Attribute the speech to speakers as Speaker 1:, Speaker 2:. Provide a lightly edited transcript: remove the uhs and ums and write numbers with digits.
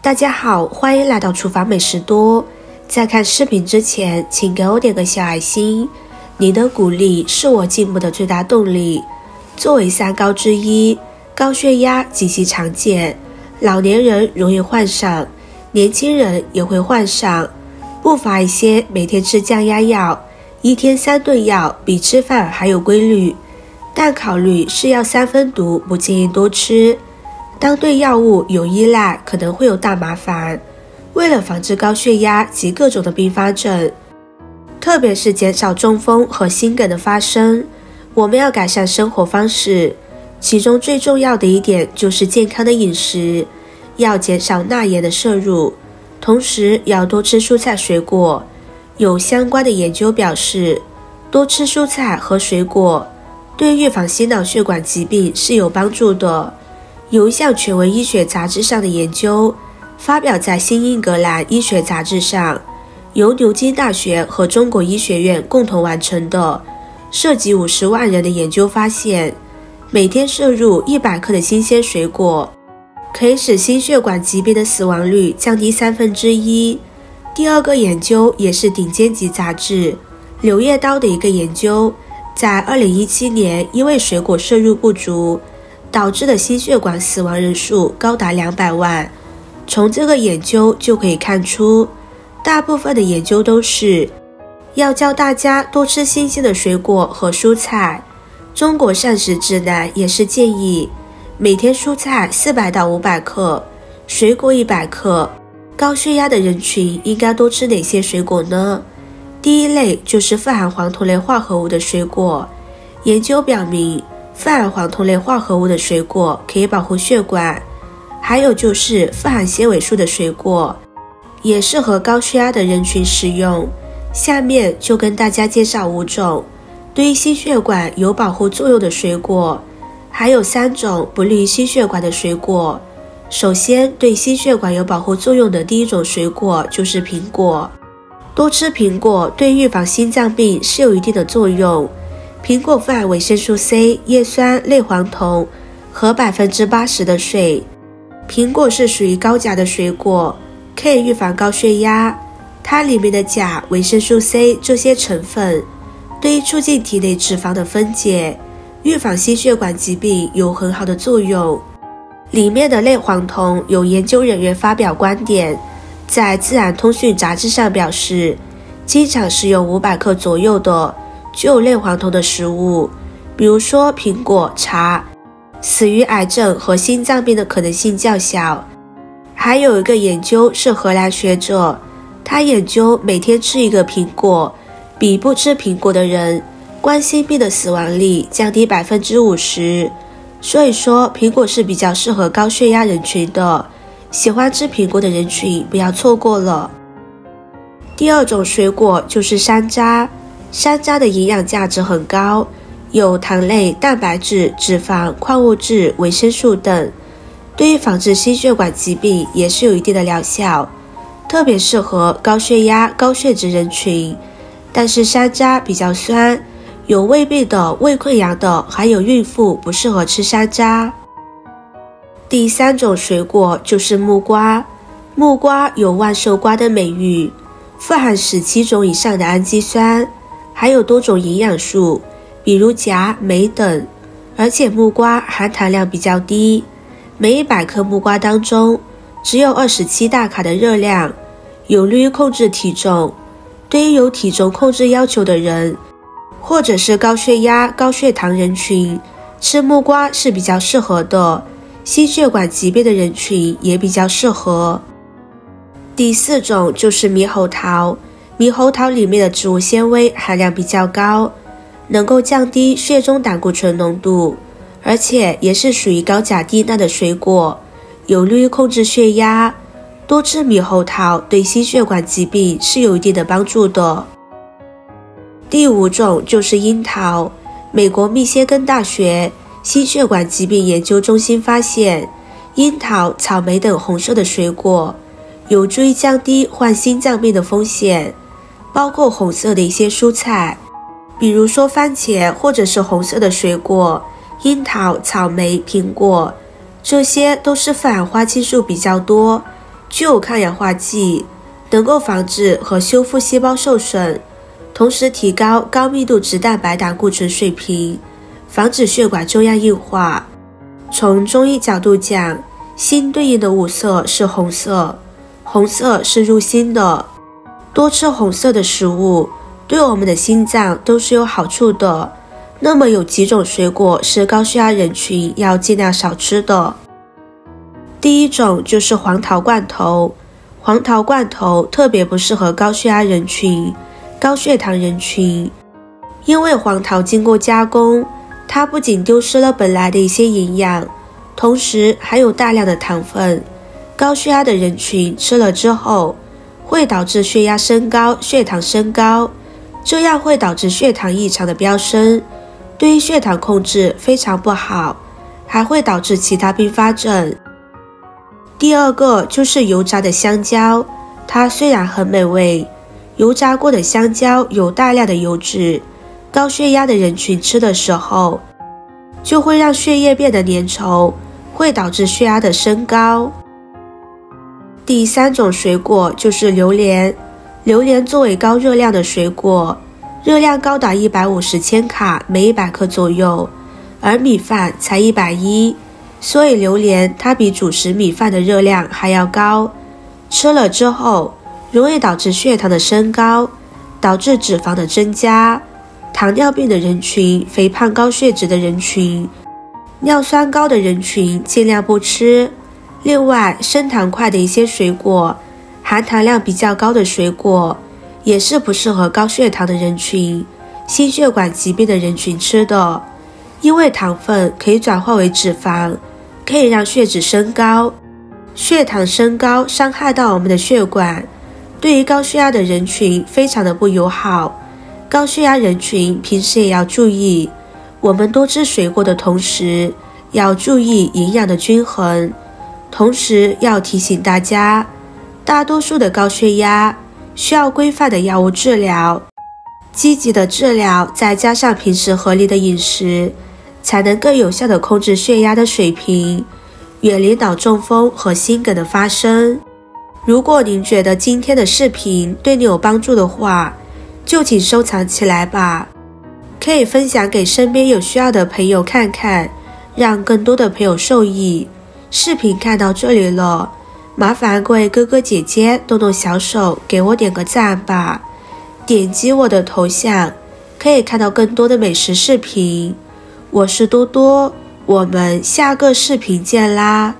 Speaker 1: 大家好，欢迎来到厨房美食多。在看视频之前，请给我点个小爱心，你的鼓励是我进步的最大动力。作为三高之一，高血压极其常见，老年人容易患上，年轻人也会患上。不乏一些每天吃降压药，一天3顿药，比吃饭还有规律，但考虑是药三分毒，不建议多吃。当对药物有依赖，可能会有大麻烦。为了防治高血压及各种的并发症，特别是减少中风和心梗的发生，我们要改善生活方式。其中最重要的一点就是健康的饮食，要减少钠盐的摄入，同时要多吃蔬菜水果。有相关的研究表示，多吃蔬菜和水果对预防心脑血管疾病是有帮助的。有一项权威医学杂志上的研究发表在新英格兰医学杂志上，由牛津大学和中国医学院共同完成的，涉及50万人的研究发现，每天摄入100克的新鲜水果可以使心血管疾病的死亡率降低1/3。第二个研究也是顶尖级杂志《柳叶刀》的一个研究，在2017年因为水果摄入不足导致的心血管死亡人数高达200万。从这个研究就可以看出，大部分的研究都是要教大家多吃新鲜的水果和蔬菜。中国膳食指南也是建议每天蔬菜400到500克，水果100克。高血压的人群应该多吃哪些水果呢？第一类就是富含黄酮类化合物的水果。研究表明，富含黄酮类化合物的水果可以保护血管。还有就是富含纤维素的水果，也适合高血压的人群食用。下面就跟大家介绍5种对于心血管有保护作用的水果，还有3种不利于心血管的水果。首先，对心血管有保护作用的第一种水果就是苹果。多吃苹果对预防心脏病是有一定的作用。苹果富含维生素 C、叶酸、类黄酮和80%的水。苹果是属于高钾的水果，可以预防高血压。它里面的钾、维生素 C 这些成分对于促进体内脂肪的分解，预防心血管疾病有很好的作用。里面的类黄酮有研究人员发表观点，在自然通讯杂志上表示，经常食用500克左右的具有类黄酮的食物，比如说苹果、茶，死于癌症和心脏病的可能性较小。还有一个研究是荷兰学者，他研究每天吃1个苹果比不吃苹果的人冠心病的死亡率降低50%。所以说苹果是比较适合高血压人群的，喜欢吃苹果的人群不要错过了。第二种水果就是山楂。山楂的营养价值很高，有糖类、蛋白质、脂肪、矿物质、维生素等，对于防治心血管疾病也是有一定的疗效，特别适合高血压、高血脂人群。但是山楂比较酸，有胃病的、胃溃疡的，还有孕妇不适合吃山楂。第3种水果就是木瓜。木瓜有万寿瓜的美誉，富含17种以上的氨基酸，还有多种营养素，比如钾、镁等，而且木瓜含糖量比较低，每100克木瓜当中只有27大卡的热量，有利于控制体重。对于有体重控制要求的人，或者是高血压、高血糖人群，吃木瓜是比较适合的，心血管疾病的人群也比较适合。第4种就是猕猴桃。猕猴桃里面的植物纤维含量比较高，能够降低血中胆固醇浓度，而且也是属于高钾低钠的水果，有利于控制血压。多吃猕猴桃对心血管疾病是有一定的帮助的。第5种就是樱桃。美国密歇根大学心血管疾病研究中心发现，樱桃、草莓等红色的水果有助于降低患心脏病的风险。包括红色的一些蔬菜，比如说番茄，或者是红色的水果，樱桃、草莓、苹果，这些都是富含花青素比较多，具有抗氧化剂，能够防止和修复细胞受损，同时提高高密度脂蛋白胆固醇水平，防止血管中央硬化。从中医角度讲，心对应的五色是红色，红色是入心的，多吃红色的食物对我们的心脏都是有好处的。那么有几种水果是高血压人群要尽量少吃的。第一种就是黄桃罐头，黄桃罐头特别不适合高血压人群、高血糖人群，因为黄桃经过加工，它不仅丢失了本来的一些营养，同时还有大量的糖分。高血压的人群吃了之后，会导致血压升高、血糖升高，这样会导致血糖异常的飙升，对于血糖控制非常不好，还会导致其他并发症。第二个就是油炸的香蕉，它虽然很美味，油炸过的香蕉有大量的油脂，高血压的人群吃的时候，就会让血液变得粘稠，会导致血压的升高。第三种水果就是榴莲，榴莲作为高热量的水果，热量高达150千卡每100克左右，而米饭才110，所以榴莲它比主食米饭的热量还要高，吃了之后容易导致血糖的升高，导致脂肪的增加，糖尿病的人群、肥胖高血脂的人群、尿酸高的人群尽量不吃。另外，升糖快的一些水果，含糖量比较高的水果，也是不适合高血糖的人群、心血管疾病的人群吃的，因为糖分可以转化为脂肪，可以让血脂升高，血糖升高伤害到我们的血管，对于高血压的人群非常的不友好。高血压人群平时也要注意，我们多吃水果的同时，要注意营养的均衡。同时要提醒大家，大多数的高血压需要规范的药物治疗，积极的治疗再加上平时合理的饮食，才能更有效地控制血压的水平，远离脑中风和心梗的发生。如果您觉得今天的视频对你有帮助的话，就请收藏起来吧，可以分享给身边有需要的朋友看看，让更多的朋友受益。视频看到这里了，麻烦各位哥哥姐姐动动小手给我点个赞吧，点击我的头像可以看到更多的美食视频。我是多多，我们下个视频见啦。